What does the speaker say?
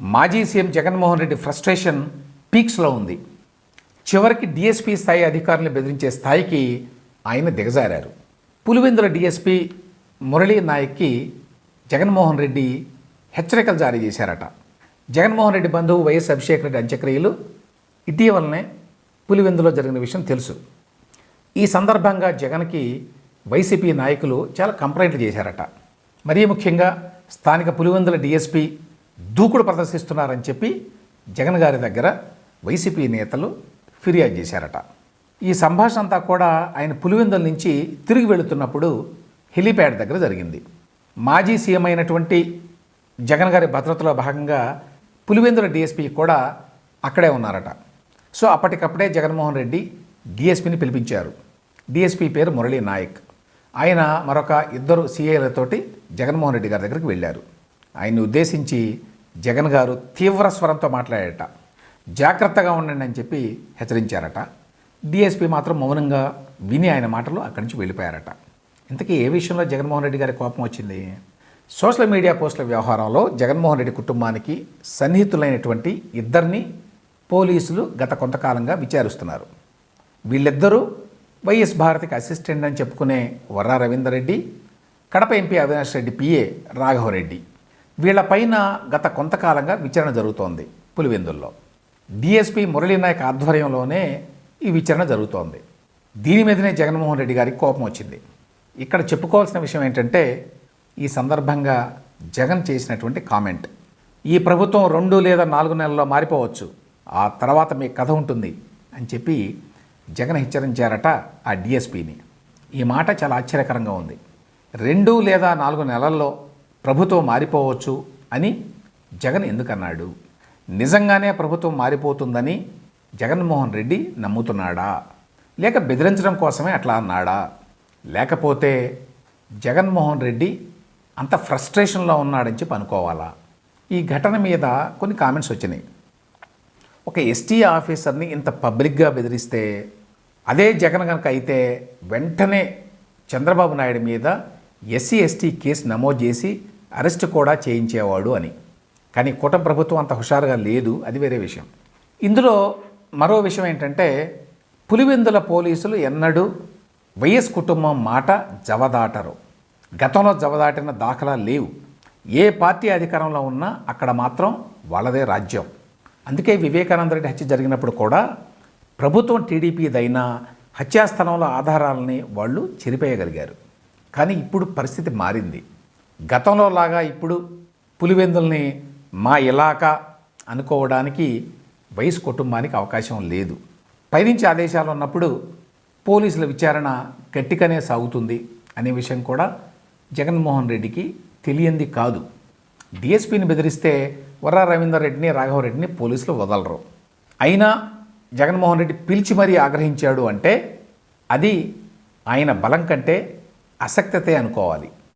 మాజీ CM Jaganmohan Reddy frustration పీక్స్లో ఉంది. చివరికి డిఎస్పీ స్థాయి అధికారులను బెదిరించే స్థాయికి ఆయన దిగజారారు. పులివెందుల డిఎస్పీ మురళీ నాయక్కి జగన్మోహన్ రెడ్డి హెచ్చరికలు జారీ చేశారట. జగన్మోహన్ రెడ్డి బంధువు వైఎస్ అభిషేక్ రెడ్డి అంత్యక్రియలు ఇటీవలనే పులివెందులో జరిగిన విషయం తెలుసు. ఈ సందర్భంగా జగన్కి వైసీపీ నాయకులు చాలా కంప్లైంట్లు చేశారట. మరీ ముఖ్యంగా స్థానిక పులివెందుల డిఎస్పీ దూకుడు ప్రదర్శిస్తున్నారని చెప్పి జగన్ గారి దగ్గర వైసీపీ నేతలు ఫిర్యాదు చేశారట. ఈ సంభాషణ అంతా కూడా ఆయన పులివెందుల నుంచి తిరిగి వెళుతున్నప్పుడు హెలీప్యాడ్ దగ్గర జరిగింది. మాజీ సీఎం అయినటువంటి జగన్ గారి భద్రతలో భాగంగా పులివెందుల డిఎస్పీ కూడా అక్కడే ఉన్నారట. సో అప్పటికప్పుడే జగన్మోహన్ రెడ్డి డిఎస్పీని పిలిపించారు. డిఎస్పీ పేరు మురళీ నాయక్. ఆయన మరొక ఇద్దరు సీఐలతోటి జగన్మోహన్ రెడ్డి గారి దగ్గరికి వెళ్ళారు. ఆయన్ని ఉద్దేశించి జగన్ గారు తీవ్ర స్వరంతో మాట్లాడారట. జాగ్రత్తగా ఉండండి అని చెప్పి హెచ్చరించారట. డిఎస్పీ మాత్రం మౌనంగా విని ఆయన మాటలు అక్కడి నుంచి వెళ్ళిపోయారట. ఇంతకీ ఏ విషయంలో జగన్మోహన్ రెడ్డి గారి కోపం వచ్చింది? సోషల్ మీడియా పోస్టుల వ్యవహారంలో జగన్మోహన్ రెడ్డి కుటుంబానికి సన్నిహితులైనటువంటి ఇద్దరిని పోలీసులు గత కొంతకాలంగా విచారిస్తున్నారు. వీళ్ళిద్దరూ వైఎస్ భారతికి అసిస్టెంట్ అని చెప్పుకునే వర్రా రవీందర్ రెడ్డి, కడప ఎంపీ అవినాష్ రెడ్డి పిఏ రాఘవరెడ్డి. వీళ్లపైన గత కొంతకాలంగా విచారణ జరుగుతోంది పులివెందుల్లో. డిఎస్పీ మురళీ నాయక్ ఆధ్వర్యంలోనే ఈ విచారణ జరుగుతోంది. దీని మీదనే జగన్మోహన్ రెడ్డి గారికి కోపం వచ్చింది. ఇక్కడ చెప్పుకోవాల్సిన విషయం ఏంటంటే, ఈ సందర్భంగా జగన్ చేసినటువంటి కామెంట్, ఈ ప్రభుత్వం 2 లేదా 4 నెలల్లో మారిపోవచ్చు, ఆ తర్వాత మీ కథ ఉంటుంది అని చెప్పి జగన్ హెచ్చరించారట ఆ డిఎస్పీని. ఈ మాట చాలా ఆశ్చర్యకరంగా ఉంది. 2 లేదా 4 నెలల్లో ప్రభుత్వం మారిపోవచ్చు అని జగన్ ఎందుకన్నాడు? నిజంగానే ప్రభుత్వం మారిపోతుందని జగన్మోహన్ రెడ్డి నమ్ముతున్నాడా? లేక బెదిరించడం కోసమే అట్లా అన్నాడా? లేకపోతే జగన్మోహన్ రెడ్డి అంత ఫ్రస్ట్రేషన్లో ఉన్నాడని చెప్పి అనుకోవాలా? ఈ ఘటన మీద కొన్ని కామెంట్స్ వచ్చినాయి. ఒక ఎస్టీ ఆఫీసర్ని ఇంత పబ్లిక్గా బెదిరిస్తే, అదే జగన్ కనుక అయితే వెంటనే చంద్రబాబు నాయుడు మీద ఎస్సీ ఎస్టీ కేసు నమోదు చేసి అరెస్ట్ కూడా చేయించేవాడు అని. కానీ కూటమి ప్రభుత్వం అంత హుషారుగా లేదు, అది వేరే విషయం. ఇందులో మరో విషయం ఏంటంటే, పులివెందుల పోలీసులు ఎన్నడూ వైఎస్ కుటుంబం మాట జవదాటరు. గతంలో జవదాటిన దాఖలా లేవు. ఏ పార్టీ అధికారంలో ఉన్నా అక్కడ మాత్రం వాళ్ళదే రాజ్యం. అందుకే వివేకానంద రెడ్డి హత్య జరిగినప్పుడు కూడా ప్రభుత్వం టీడీపీదైనా హత్యాస్థలంలో ఆధారాలని వాళ్ళు చెరిపేయగలిగారు. కానీ ఇప్పుడు పరిస్థితి మారింది. గతంలో లాగా ఇప్పుడు పులివెందుల్ని మా ఇలాకా అనుకోవడానికి వైఎస్ కుటుంబానికి అవకాశం లేదు. పైనుంచి ఆదేశాలు ఉన్నప్పుడు పోలీసుల విచారణ గట్టిగానే సాగుతుంది అనే విషయం కూడా జగన్మోహన్ రెడ్డికి తెలియంది కాదు. డిఎస్పీని బెదిరిస్తే వర్రా రవీందర్ రెడ్డిని, రాఘవరెడ్డిని పోలీసులు వదలరు. అయినా జగన్మోహన్ రెడ్డి పిలిచి మరీ ఆగ్రహించాడు అంటే అది ఆయన బలం కంటే అసక్తతే అనుకోవాలి.